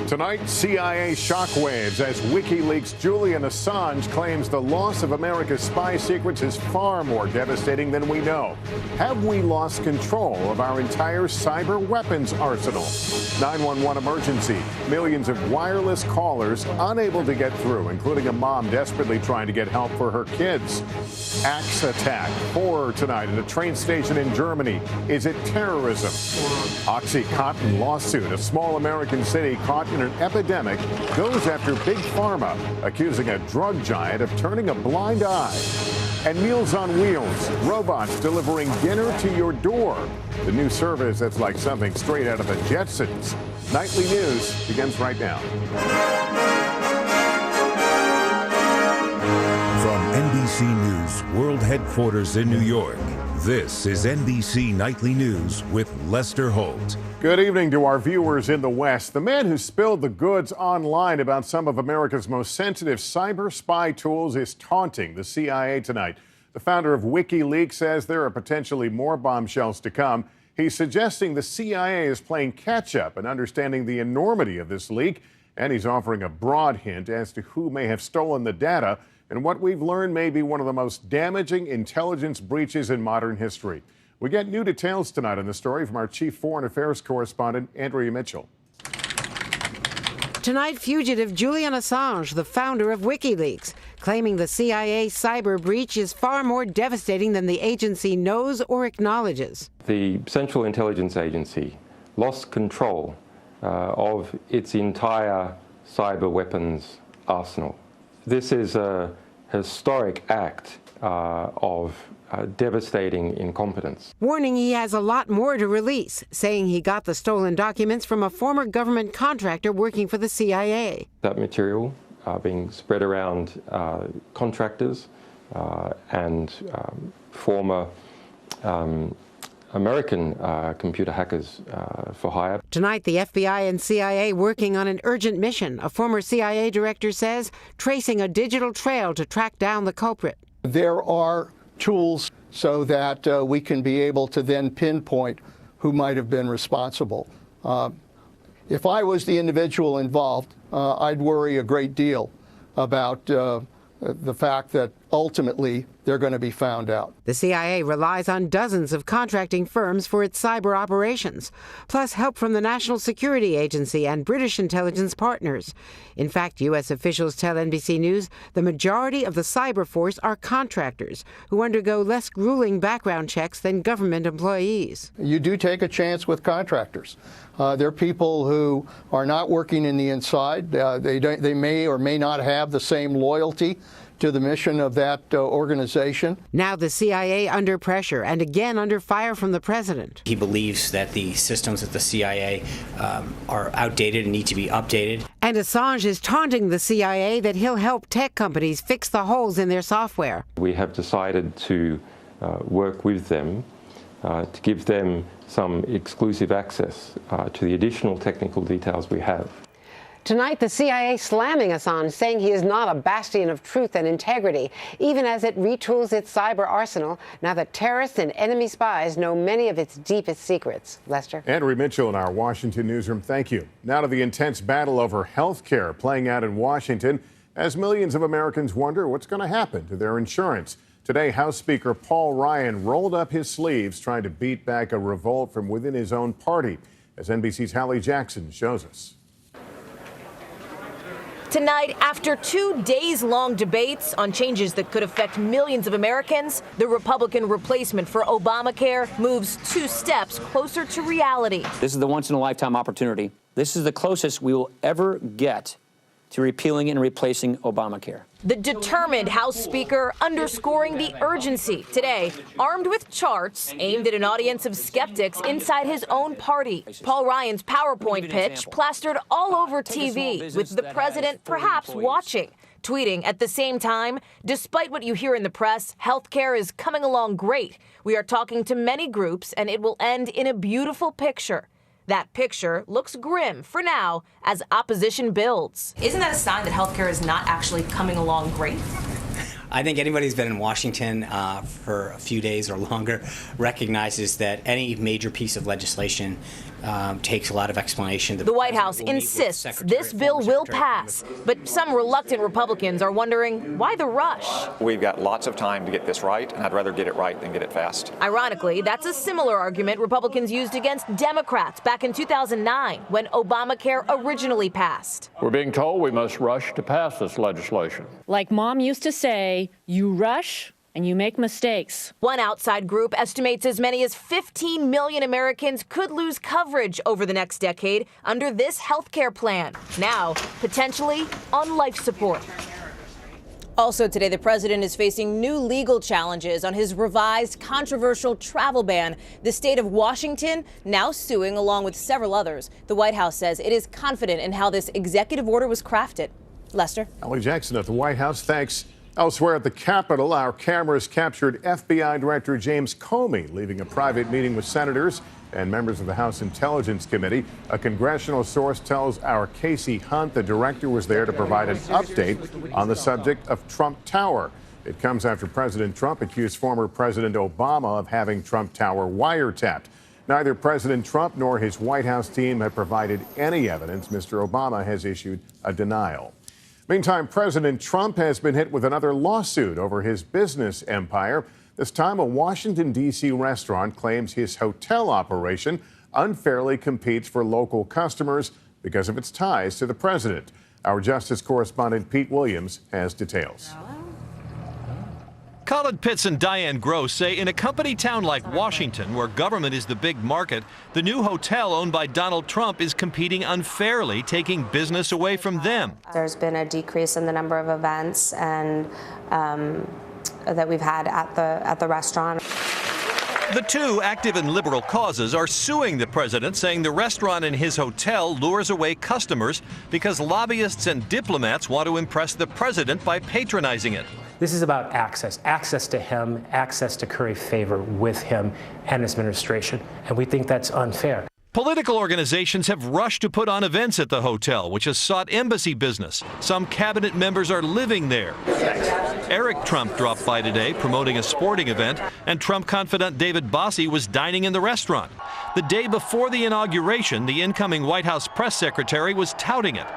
Tonight, CIA shockwaves as WikiLeaks' Julian Assange claims the loss of America's spy secrets is far more devastating than we know. Have we lost control of our entire cyber weapons arsenal? 911 emergency. Millions of wireless callers unable to get through, including a mom desperately trying to get help for her kids. Axe attack. Horror tonight at a train station in Germany. Is it terrorism? OxyContin lawsuit. A small American city caught in an epidemic goes after Big Pharma, accusing a drug giant of turning a blind eye. And Meals on Wheels, robots delivering dinner to your door. The new service that's like something straight out of the Jetsons. Nightly News begins right now. From NBC News World Headquarters in New York, this is NBC Nightly News with Lester Holt. Good evening to our viewers in the West. The man who spilled the goods online about some of America's most sensitive cyber spy tools is taunting the CIA tonight. The founder of WikiLeaks says there are potentially more bombshells to come. He's suggesting the CIA is playing catch-up and understanding the enormity of this leak, and he's offering a broad hint as to who may have stolen the data and what we've learned may be one of the most damaging intelligence breaches in modern history. We get new details tonight on the story from our chief foreign affairs correspondent, Andrea Mitchell. Tonight, fugitive Julian Assange, the founder of WikiLeaks, claiming the CIA cyber breach is far more devastating than the agency knows or acknowledges. The Central Intelligence Agency lost control of its entire cyber weapons arsenal. This is a historic act of devastating incompetence. Warning he has a lot more to release, saying he got the stolen documents from a former government contractor working for the CIA. That material being spread around contractors and former American computer hackers for hire. Tonight, the FBI and CIA working on an urgent mission, a former CIA director says, tracing a digital trail to track down the culprit. There are tools so that we can be able to then pinpoint who might have been responsible. If I was the individual involved, I'd worry a great deal about the fact that ultimately they're going to be found out. The CIA relies on dozens of contracting firms for its cyber operations, plus help from the National Security Agency and British intelligence partners. In fact, U.S. officials tell NBC News the majority of the cyber force are contractors who undergo less grueling background checks than government employees. You do take a chance with contractors. They're people who are not working in the inside. They may or may not have the same loyalty to the mission of that organization. Now the CIA under pressure and again under fire from the president. He believes that the systems at the CIA are outdated and need to be updated. And Assange is taunting the CIA that he'll help tech companies fix the holes in their software. We have decided to work with them to give them some exclusive access to the additional technical details we have. Tonight, the CIA slamming Assange, saying he is not a bastion of truth and integrity, even as it retools its cyber arsenal, now that terrorists and enemy spies know many of its deepest secrets. Lester? Andrea Mitchell in our Washington newsroom, thank you. Now to the intense battle over health care playing out in Washington as millions of Americans wonder what's going to happen to their insurance. Today, House Speaker Paul Ryan rolled up his sleeves trying to beat back a revolt from within his own party, as NBC's Hallie Jackson shows us. Tonight, after 2 days-long debates on changes that could affect millions of Americans, the Republican replacement for Obamacare moves 2 steps closer to reality. This is the once-in-a-lifetime opportunity. This is the closest we will ever get to repealing and replacing Obamacare. The determined House Speaker underscoring the urgency today, armed with charts aimed at an audience of skeptics inside his own party. Paul Ryan's PowerPoint pitch plastered all over TV, with the president perhaps watching, tweeting at the same time, despite what you hear in the press, healthcare is coming along great. We are talking to many groups, and it will end in a beautiful picture. That picture looks grim for now as opposition builds. Isn't that a sign that healthcare is not actually coming along great? I think anybody who's been in Washington for a few days or longer recognizes that any major piece of legislation takes a lot of explanation. The White House insists this bill will pass, but some reluctant Republicans are wondering why the rush. We've got lots of time to get this right, and I'd rather get it right than get it fast. Ironically, that's a similar argument Republicans used against Democrats back in 2009 when Obamacare originally passed. We're being told we must rush to pass this legislation. Like Mom used to say, you rush and you make mistakes. One outside group estimates as many as 15 million Americans could lose coverage over the next decade under this health care plan, now potentially on life support. Also today, the president is facing new legal challenges on his revised controversial travel ban. The state of Washington now suing along with several others. The White House says it is confident in how this executive order was crafted. Lester? Ellie Jackson at the White House. Thanks. Elsewhere at the Capitol, our cameras captured FBI Director James Comey leaving a private meeting with senators and members of the House Intelligence Committee. A congressional source tells our Casey Hunt the director was there to provide an update on the subject of Trump Tower. It comes after President Trump accused former President Obama of having Trump Tower wiretapped. Neither President Trump nor his White House team have provided any evidence. Mr. Obama has issued a denial. Meantime, President Trump has been hit with another lawsuit over his business empire. This time, a Washington, D.C. restaurant claims his hotel operation unfairly competes for local customers because of its ties to the president. Our Justice correspondent Pete Williams has details. Colin Pitts and Diane Gross say in a company town like Washington, where government is the big market, the new hotel owned by Donald Trump is competing unfairly, taking business away from them. There's been a decrease in the number of events and that we've had at the restaurant. The two, active in liberal causes, are suing the president, saying the restaurant in his hotel lures away customers because lobbyists and diplomats want to impress the president by patronizing it. This is about access to him, access to curry favor with him and his administration, and we think that's unfair. Political organizations have rushed to put on events at the hotel, which has sought embassy business. Some cabinet members are living there. Eric Trump dropped by today promoting a sporting event, and Trump confidant David Bossie was dining in the restaurant. The day before the inauguration, the incoming White House press secretary was touting it.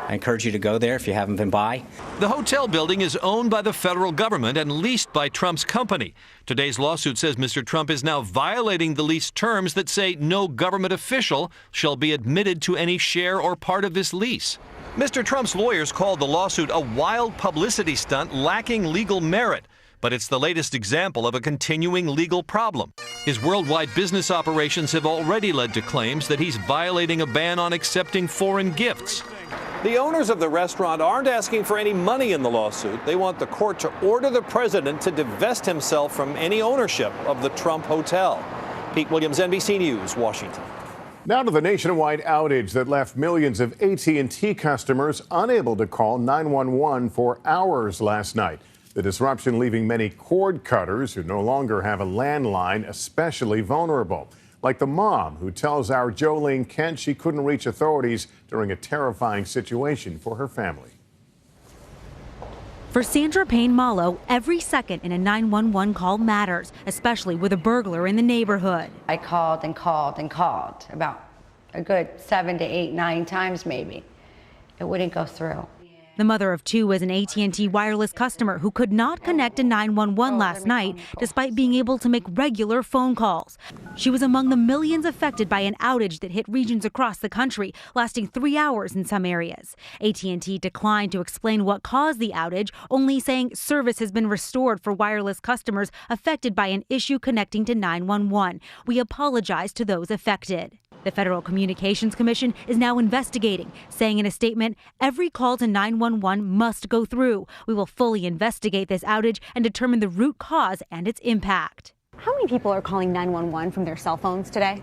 I encourage you to go there if you haven't been by. The hotel building is owned by the federal government and leased by Trump's company. Today's lawsuit says Mr. Trump is now violating the lease terms that say no government official shall be admitted to any share or part of this lease. Mr. Trump's lawyers called the lawsuit a wild publicity stunt lacking legal merit. But it's the latest example of a continuing legal problem. His worldwide business operations have already led to claims that he's violating a ban on accepting foreign gifts. The owners of the restaurant aren't asking for any money in the lawsuit. They want the court to order the president to divest himself from any ownership of the Trump Hotel. Pete Williams, NBC News, Washington. Now to the nationwide outage that left millions of AT&T customers unable to call 911 for hours last night. The disruption leaving many cord cutters who no longer have a landline especially vulnerable. Like the mom who tells our Jolene Kent she couldn't reach authorities during a terrifying situation for her family. For Sandra Payne Malo, every second in a 911 call matters, especially with a burglar in the neighborhood. I called and called and called about a good 7 to 8, 9 times maybe. It wouldn't go through. The mother of two was an AT&T wireless customer who could not connect to 911 last night despite being able to make regular phone calls. She was among the millions affected by an outage that hit regions across the country, lasting 3 hours in some areas. AT&T declined to explain what caused the outage, only saying service has been restored for wireless customers affected by an issue connecting to 911. We apologize to those affected. The Federal Communications Commission is now investigating, saying in a statement, every call to 911 must go through. We will fully investigate this outage and determine the root cause and its impact. How many people are calling 911 from their cell phones today?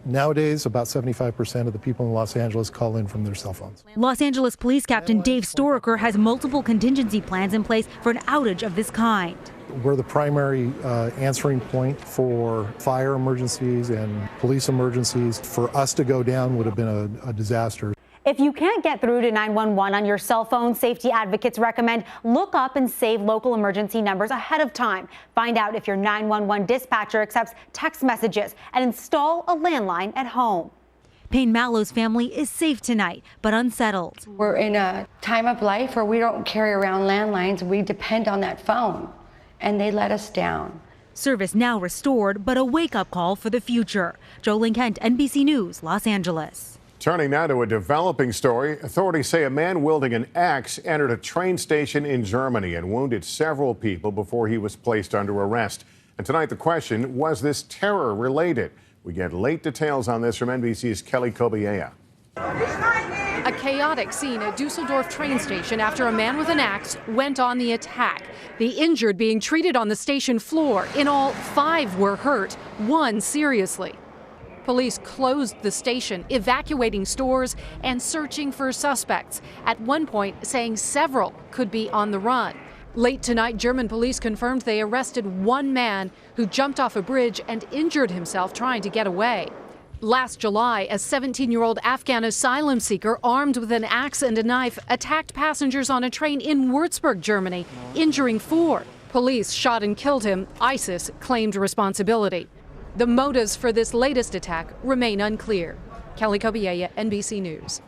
Nowadays, about 75% of the people in Los Angeles call in from their cell phones. Los Angeles Police Captain Dave Storaker has multiple contingency plans in place for an outage of this kind. We're the primary answering point for fire emergencies and police emergencies. For us to go down would have been a disaster. If you can't get through to 911 on your cell phone, safety advocates recommend look up and save local emergency numbers ahead of time. Find out if your 911 dispatcher accepts text messages and install a landline at home. Payne Mallow's family is safe tonight, but unsettled. We're in a time of life where we don't carry around landlines. We depend on that phone, and they let us down. Service now restored, but a wake-up call for the future. Jolene Kent, NBC News, Los Angeles. Turning now to a developing story. Authorities say a man wielding an axe entered a train station in Germany and wounded several people before he was placed under arrest. And tonight the question, was this terror related? We get late details on this from NBC's Kelly Kobiella. A chaotic scene at Dusseldorf train station after a man with an axe went on the attack. The injured being treated on the station floor. In all, 5 were hurt, 1 seriously. Police closed the station, evacuating stores and searching for suspects, at one point saying several could be on the run. Late tonight, German police confirmed they arrested 1 man who jumped off a bridge and injured himself trying to get away. Last July, a 17-year-old Afghan asylum seeker armed with an axe and a knife attacked passengers on a train in Würzburg, Germany, injuring 4. Police shot and killed him. ISIS claimed responsibility. The motives for this latest attack remain unclear. Kelly Kobiella, NBC News.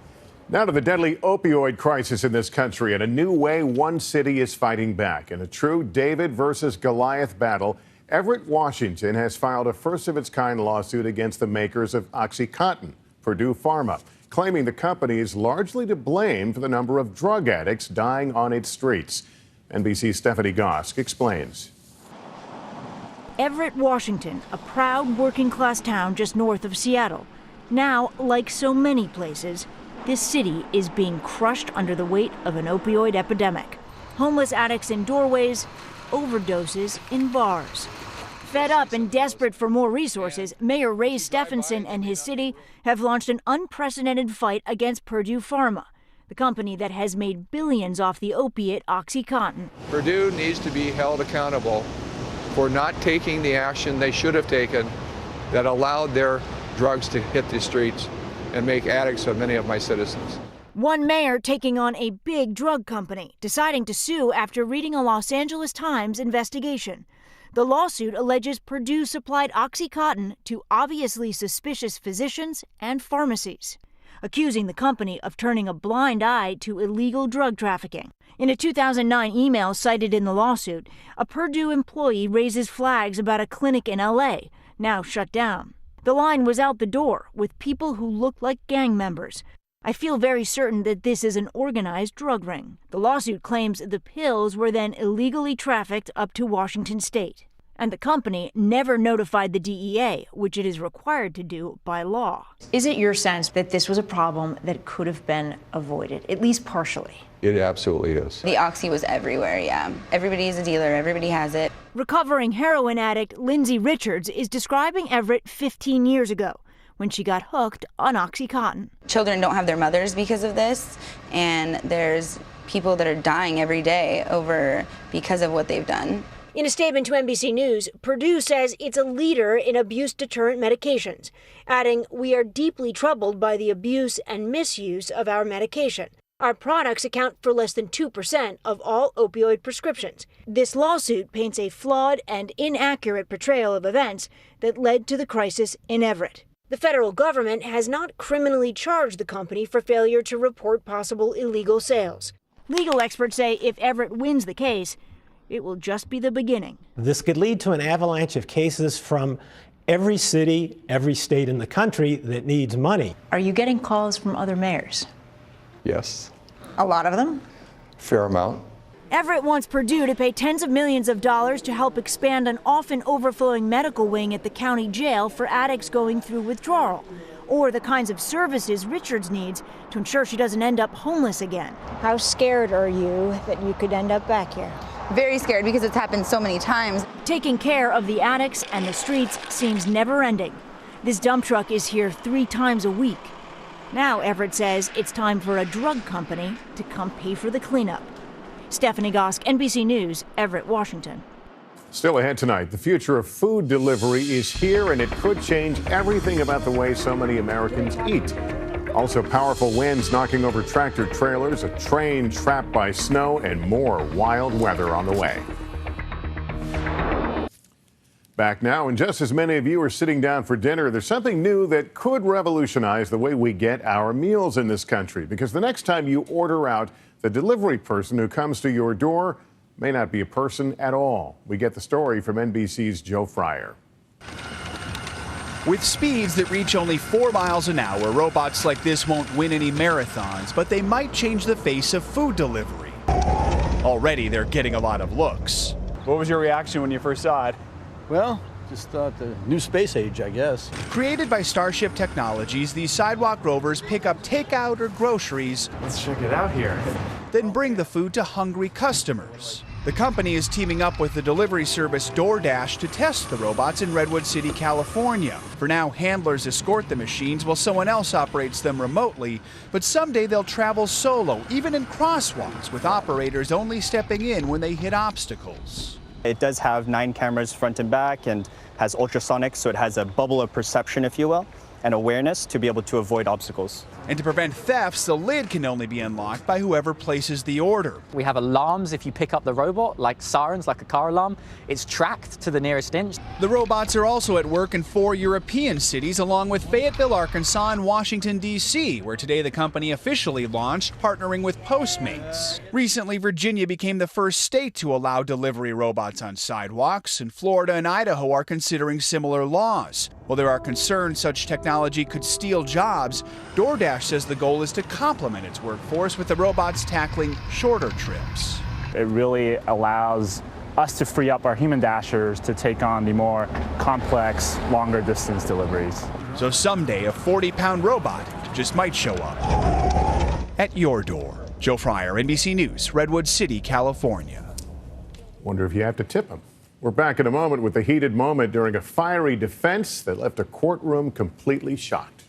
Now to the deadly opioid crisis in this country and a new way one city is fighting back. In a true David versus Goliath battle, Everett, Washington has filed a first-of-its-kind lawsuit against the makers of OxyContin, Purdue Pharma, claiming the company is largely to blame for the number of drug addicts dying on its streets. NBC's Stephanie Gosk explains. Everett, Washington, a proud working-class town just north of Seattle. Now, like so many places, this city is being crushed under the weight of an opioid epidemic. Homeless addicts in doorways, overdoses in bars. Fed up and desperate for more resources, Mayor Ray Stephenson and his city have launched an unprecedented fight against Purdue Pharma, the company that has made billions off the opiate OxyContin. Purdue needs to be held accountable for not taking the action they should have taken that allowed their drugs to hit the streets and make addicts of many of my citizens. One mayor taking on a big drug company, deciding to sue after reading a Los Angeles Times investigation. The lawsuit alleges Purdue supplied OxyContin to obviously suspicious physicians and pharmacies, accusing the company of turning a blind eye to illegal drug trafficking. In a 2009 email cited in the lawsuit, a Purdue employee raises flags about a clinic in L.A., now shut down. The line was out the door, with people who looked like gang members. I feel very certain that this is an organized drug ring. The lawsuit claims the pills were then illegally trafficked up to Washington state. And the company never notified the DEA, which it is required to do by law. Is it your sense that this was a problem that could have been avoided, at least partially? It absolutely is. The oxy was everywhere, yeah. Everybody is a dealer, everybody has it. Recovering heroin addict Lindsay Richards is describing Everett 15 years ago, when she got hooked on OxyContin. Children don't have their mothers because of this, and there's people that are dying every day because of what they've done. In a statement to NBC News, Purdue says it's a leader in abuse-deterrent medications, adding, "We are deeply troubled by the abuse and misuse of our medication. Our products account for less than 2% of all opioid prescriptions." This lawsuit paints a flawed and inaccurate portrayal of events that led to the crisis in Everett. The federal government has not criminally charged the company for failure to report possible illegal sales. Legal experts say if Everett wins the case, it will just be the beginning. This could lead to an avalanche of cases from every city, every state in the country that needs money. Are you getting calls from other mayors? Yes. A lot of them? Fair amount. Everett wants Purdue to pay tens of millions of dollars to help expand an often overflowing medical wing at the county jail for addicts going through withdrawal, or the kinds of services Richards needs to ensure she doesn't end up homeless again. How scared are you that you could end up back here? Very scared because it's happened so many times. Taking care of the addicts and the streets seems never ending. This dump truck is here 3 times a week. Now, Everett says it's time for a drug company to come pay for the cleanup. Stephanie Gosk, NBC News, Everett, Washington. Still ahead tonight, the future of food delivery is here, and it could change everything about the way so many Americans eat. Also, powerful winds knocking over tractor trailers, a train trapped by snow, and more wild weather on the way. Back now, and just as many of you are sitting down for dinner, there's something new that could revolutionize the way we get our meals in this country. Because the next time you order out, the delivery person who comes to your door may not be a person at all. We get the story from NBC's Joe Fryer. With speeds that reach only 4 miles an hour, robots like this won't win any marathons, but they might change the face of food delivery. Already, they're getting a lot of looks. What was your reaction when you first saw it? Well, just thought the new space age, I guess. Created by Starship Technologies, these sidewalk rovers pick up takeout or groceries. Let's check it out here. Then bring the food to hungry customers. The company is teaming up with the delivery service DoorDash to test the robots in Redwood City, California. For now, handlers escort the machines while someone else operates them remotely, but someday they'll travel solo, even in crosswalks, with operators only stepping in when they hit obstacles. It does have 9 cameras front and back and has ultrasonics, so it has a bubble of perception, if you will, and awareness to be able to avoid obstacles. And to prevent thefts, the lid can only be unlocked by whoever places the order. We have alarms if you pick up the robot, like sirens, like a car alarm. It's tracked to the nearest inch. The robots are also at work in 4 European cities, along with Fayetteville, Arkansas, and Washington, D.C., where today the company officially launched, partnering with Postmates. Recently, Virginia became the first state to allow delivery robots on sidewalks, and Florida and Idaho are considering similar laws. While there are concerns such technology could steal jobs, DoorDash says the goal is to complement its workforce with the robots tackling shorter trips. It really allows us to free up our human dashers to take on the more complex, longer distance deliveries. So someday a 40-pound robot just might show up at your door. Joe Fryer, NBC News, Redwood City, California. Wonder if you have to tip them. We're back in a moment with the heated moment during a fiery defense that left a courtroom completely shocked.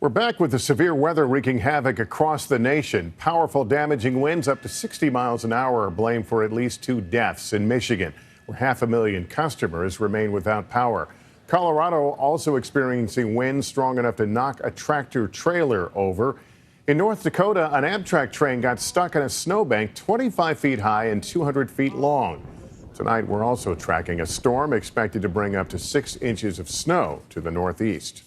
We're back with the severe weather wreaking havoc across the nation. Powerful, damaging winds up to 60 miles an hour are blamed for at least 2 deaths in Michigan, where 500,000 customers remain without power. Colorado also experiencing winds strong enough to knock a tractor trailer over. In North Dakota, an Amtrak train got stuck in a snowbank 25 feet high and 200 feet long. Tonight, we're also tracking a storm expected to bring up to 6 inches of snow to the northeast.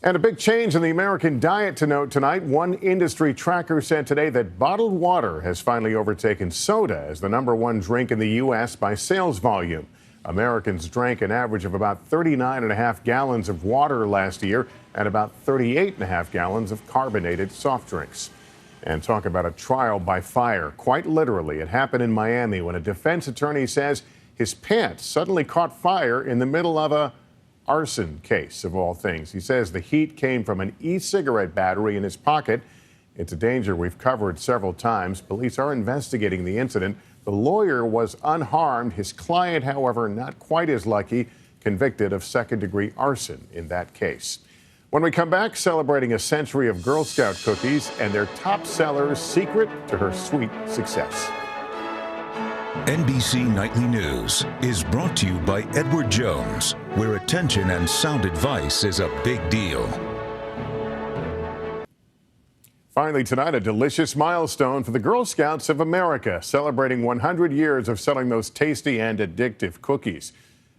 And a big change in the American diet to note tonight. One industry tracker said today that bottled water has finally overtaken soda as the #1 drink in the U.S. by sales volume. Americans drank an average of about 39.5 gallons of water last year and about 38.5 gallons of carbonated soft drinks. And talk about a trial by fire. Quite literally, it happened in Miami when a defense attorney says his pants suddenly caught fire in the middle of a arson case, of all things. He says the heat came from an e-cigarette battery in his pocket. It's a danger we've covered several times. Police are investigating the incident. The lawyer was unharmed. His client, however, not quite as lucky, convicted of second-degree arson in that case. When we come back, celebrating a century of Girl Scout cookies and their top seller's secret to her sweet success. NBC Nightly News is brought to you by Edward Jones, where attention and sound advice is a big deal. Finally tonight, a delicious milestone for the Girl Scouts of America, celebrating 100 years of selling those tasty and addictive cookies.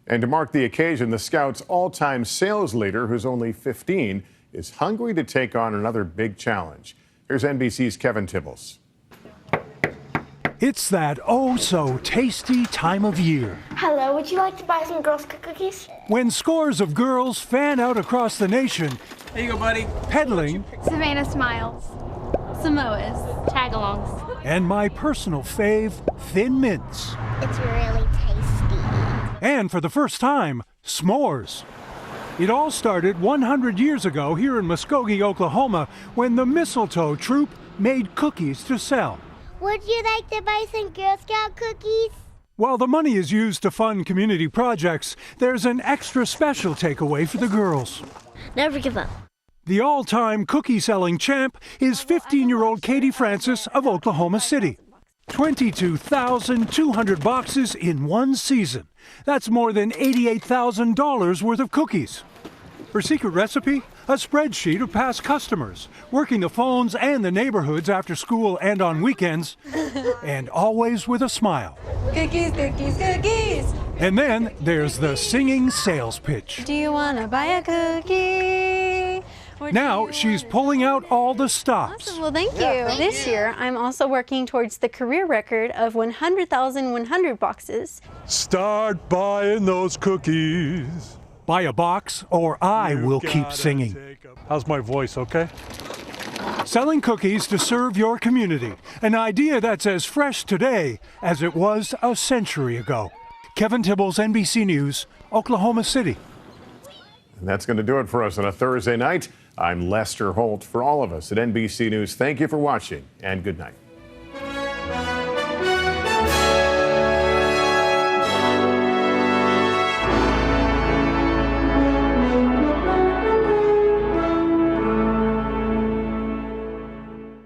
And to mark the occasion, the Scouts' all-time sales leader, who's only 15, is hungry to take on another big challenge. Here's NBC's Kevin Tibbles. It's that oh-so-tasty time of year. Hello, would you like to buy some Girl Scout cookies? When scores of girls fan out across the nation. There you go, buddy. Peddling. Savannah Smiles. Samoas. Tagalongs. And my personal fave, Thin Mints. It's really tasty. And for the first time, s'mores. It all started 100 years ago here in Muskogee, Oklahoma, when the Mistletoe Troop made cookies to sell. Would you like to buy some Girl Scout cookies? While the money is used to fund community projects, there's an extra special takeaway for the girls. Never give up. The all-time cookie-selling champ is 15-year-old Katie Francis of Oklahoma City. 22,200 boxes in one season. That's more than $88,000 worth of cookies. Her secret recipe? A spreadsheet of past customers, working the phones and the neighborhoods after school and on weekends, and always with a smile. Cookies, cookies, cookies. And then there's the singing sales pitch. Do you want to buy a cookie? Now she's pulling out all the stops. Awesome. Well, thank you. This year, I'm also working towards the career record of 100,100 boxes. Start buying those cookies. Buy a box or I will keep singing. How's my voice, okay? Selling cookies to serve your community. An idea that's as fresh today as it was a century ago. Kevin Tibbles, NBC News, Oklahoma City. And that's going to do it for us on a Thursday night. I'm Lester Holt. For all of us at NBC News, thank you for watching and good night.